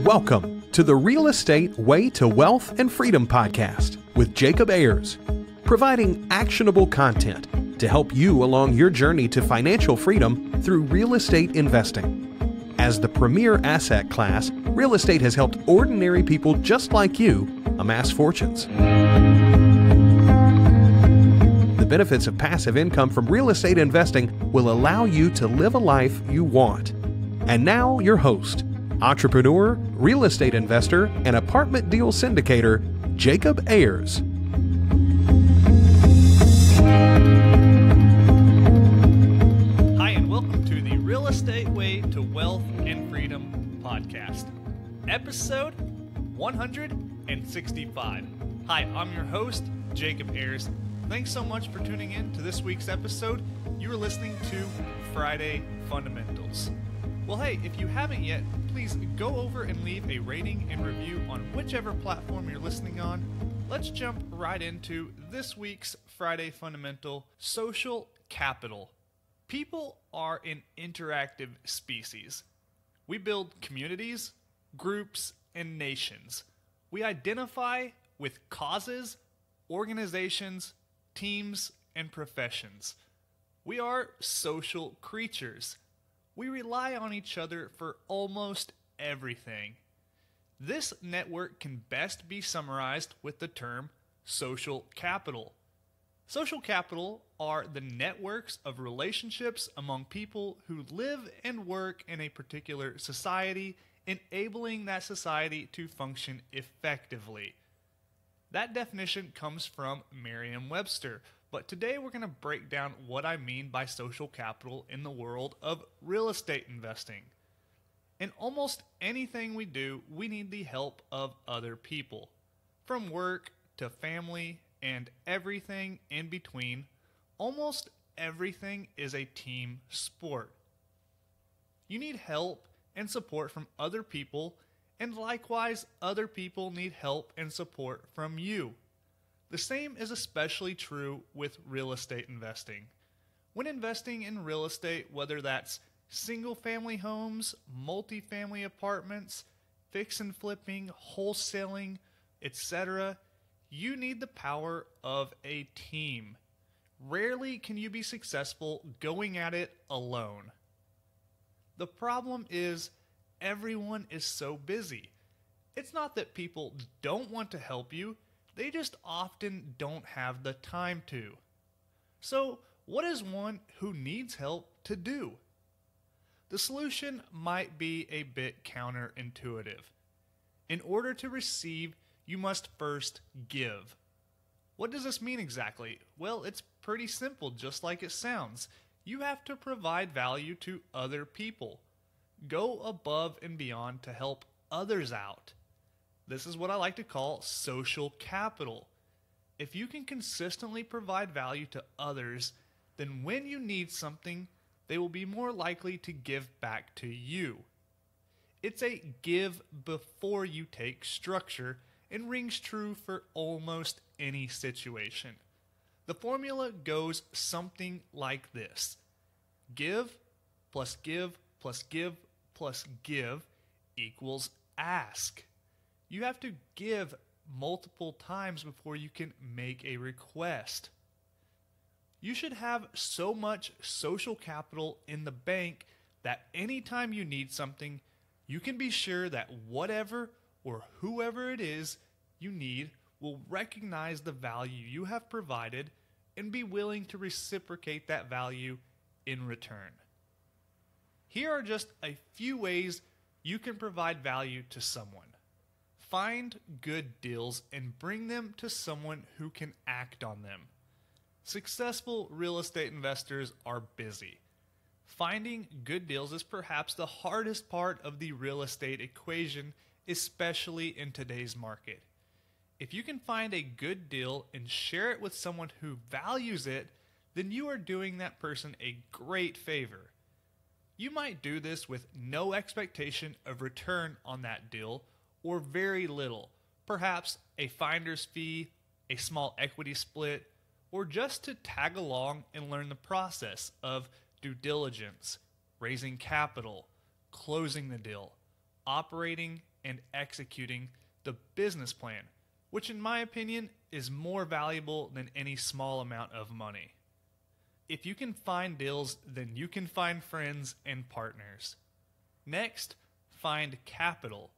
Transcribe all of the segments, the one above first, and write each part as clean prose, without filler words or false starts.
Welcome to the Real Estate Way to Wealth and Freedom podcast with Jacob Ayers, providing actionable content to help you along your journey to financial freedom through real estate investing. As the premier asset class, real estate has helped ordinary people just like you amass fortunes. The benefits of passive income from real estate investing will allow you to live a life you want. And now your host, entrepreneur, real estate investor, and apartment deal syndicator, Jacob Ayers. Hi, and welcome to the Real Estate Way to Wealth and Freedom podcast, episode 165. Hi, I'm your host, Jacob Ayers. Thanks so much for tuning in to this week's episode. You are listening to Friday Fundamentals. Well, hey, if you haven't yet, please go over and leave a rating and review on whichever platform you're listening on. Let's jump right into this week's Friday Fundamental: social capital. People are an interactive species. We build communities, groups, and nations. We identify with causes, organizations, teams, and professions. We are social creatures. We rely on each other for almost everything. This network can best be summarized with the term social capital. Social capital are the networks of relationships among people who live and work in a particular society, enabling that society to function effectively. That definition comes from Merriam-Webster. But today we're going to break down what I mean by social capital in the world of real estate investing. In almost anything we do, we need the help of other people. From work to family and everything in between, almost everything is a team sport. You need help and support from other people, and likewise, other people need help and support from you. The same is especially true with real estate investing. When investing in real estate, whether that's single-family homes, multifamily apartments, fix and flipping, wholesaling, etc., you need the power of a team. Rarely can you be successful going at it alone. The problem is everyone is so busy. It's not that people don't want to help you, they just often don't have the time to. So, what is one who needs help to do? The solution might be a bit counterintuitive. In order to receive, you must first give. What does this mean exactly? Well, it's pretty simple, just like it sounds. You have to provide value to other people. Go above and beyond to help others out. This is what I like to call social capital. If you can consistently provide value to others, then when you need something, they will be more likely to give back to you. It's a give before you take structure and rings true for almost any situation. The formula goes something like this: give plus give plus give plus give equals ask. You have to give multiple times before you can make a request. You should have so much social capital in the bank that anytime you need something, you can be sure that whatever or whoever it is you need will recognize the value you have provided and be willing to reciprocate that value in return. Here are just a few ways you can provide value to someone. Find good deals and bring them to someone who can act on them. Successful real estate investors are busy. Finding good deals is perhaps the hardest part of the real estate equation, especially in today's market. If you can find a good deal and share it with someone who values it, then you are doing that person a great favor. You might do this with no expectation of return on that deal, or very little, perhaps a finder's fee, a small equity split, or just to tag along and learn the process of due diligence, raising capital, closing the deal, operating and executing the business plan, which in my opinion is more valuable than any small amount of money. If you can find deals, then you can find friends and partners. Next, find capital.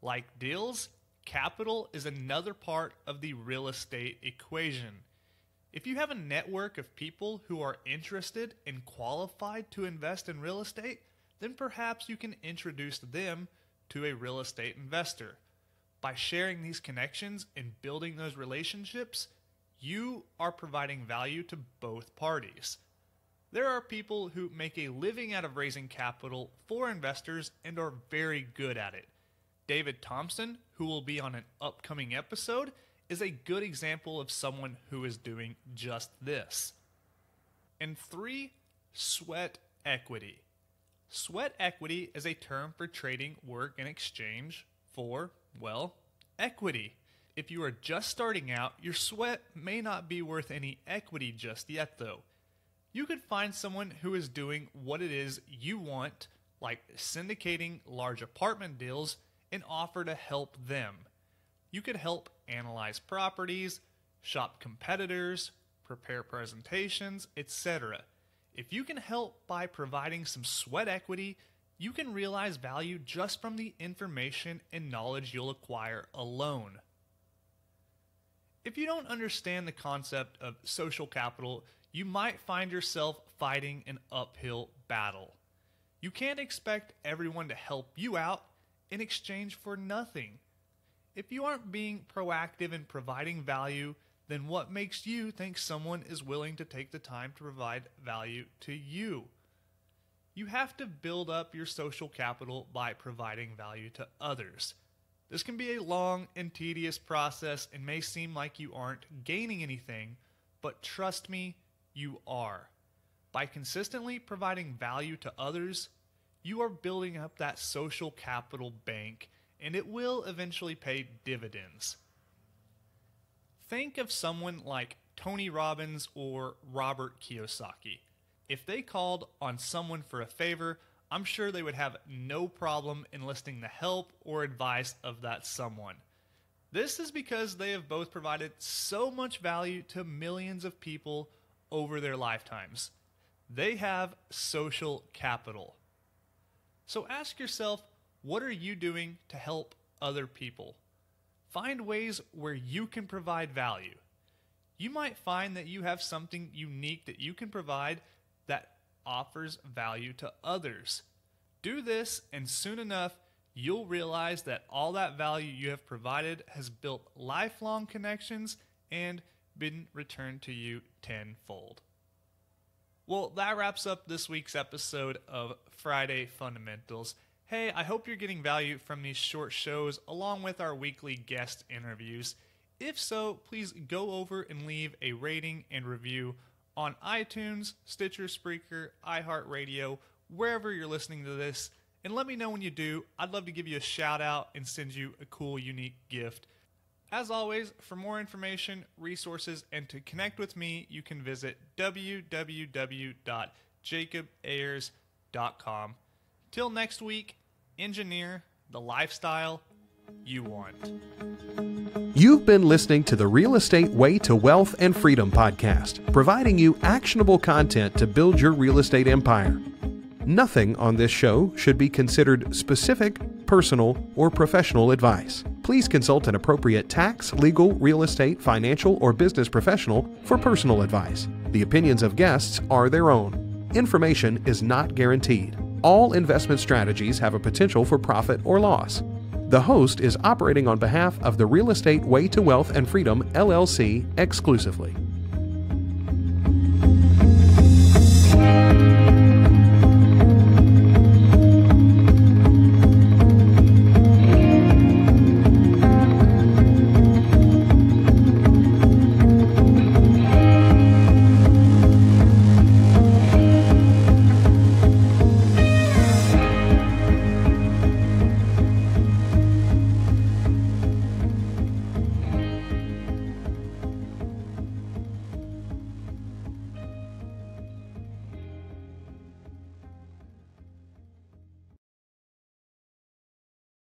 Like deals, capital is another part of the real estate equation. If you have a network of people who are interested and qualified to invest in real estate, then perhaps you can introduce them to a real estate investor. By sharing these connections and building those relationships, you are providing value to both parties. There are people who make a living out of raising capital for investors and are very good at it. David Thompson, who will be on an upcoming episode, is a good example of someone who is doing just this. And 3, sweat equity. Sweat equity is a term for trading work in exchange for, well, equity. If you are just starting out, your sweat may not be worth any equity just yet though. You could find someone who is doing what it is you want, like syndicating large apartment deals, and offer to help them. You could help analyze properties, shop competitors, prepare presentations, etc. If you can help by providing some sweat equity, you can realize value just from the information and knowledge you'll acquire alone. If you don't understand the concept of social capital, you might find yourself fighting an uphill battle. You can't expect everyone to help you out in exchange for nothing. If you aren't being proactive in providing value, then what makes you think someone is willing to take the time to provide value to you? You have to build up your social capital by providing value to others. This can be a long and tedious process and may seem like you aren't gaining anything, but trust me, you are. By consistently providing value to others, you are building up that social capital bank, and it will eventually pay dividends. Think of someone like Tony Robbins or Robert Kiyosaki. If they called on someone for a favor, I'm sure they would have no problem enlisting the help or advice of that someone. This is because they have both provided so much value to millions of people over their lifetimes. They have social capital. So ask yourself, what are you doing to help other people? Find ways where you can provide value. You might find that you have something unique that you can provide that offers value to others. Do this, and soon enough, you'll realize that all that value you have provided has built lifelong connections and been returned to you tenfold. Well, that wraps up this week's episode of Friday Fundamentals. Hey, I hope you're getting value from these short shows along with our weekly guest interviews. If so, please go over and leave a rating and review on iTunes, Stitcher, Spreaker, iHeartRadio, wherever you're listening to this. And let me know when you do. I'd love to give you a shout out and send you a cool, unique gift. As always, for more information, resources, and to connect with me, you can visit www.jacobayers.com. Till next week, engineer the lifestyle you want. You've been listening to the Real Estate Way to Wealth and Freedom podcast, providing you actionable content to build your real estate empire. Nothing on this show should be considered specific, personal, or professional advice. Please consult an appropriate tax, legal, real estate, financial, or business professional for personal advice. The opinions of guests are their own. Information is not guaranteed. All investment strategies have a potential for profit or loss. The host is operating on behalf of the Real Estate Way to Wealth and Freedom, LLC, exclusively.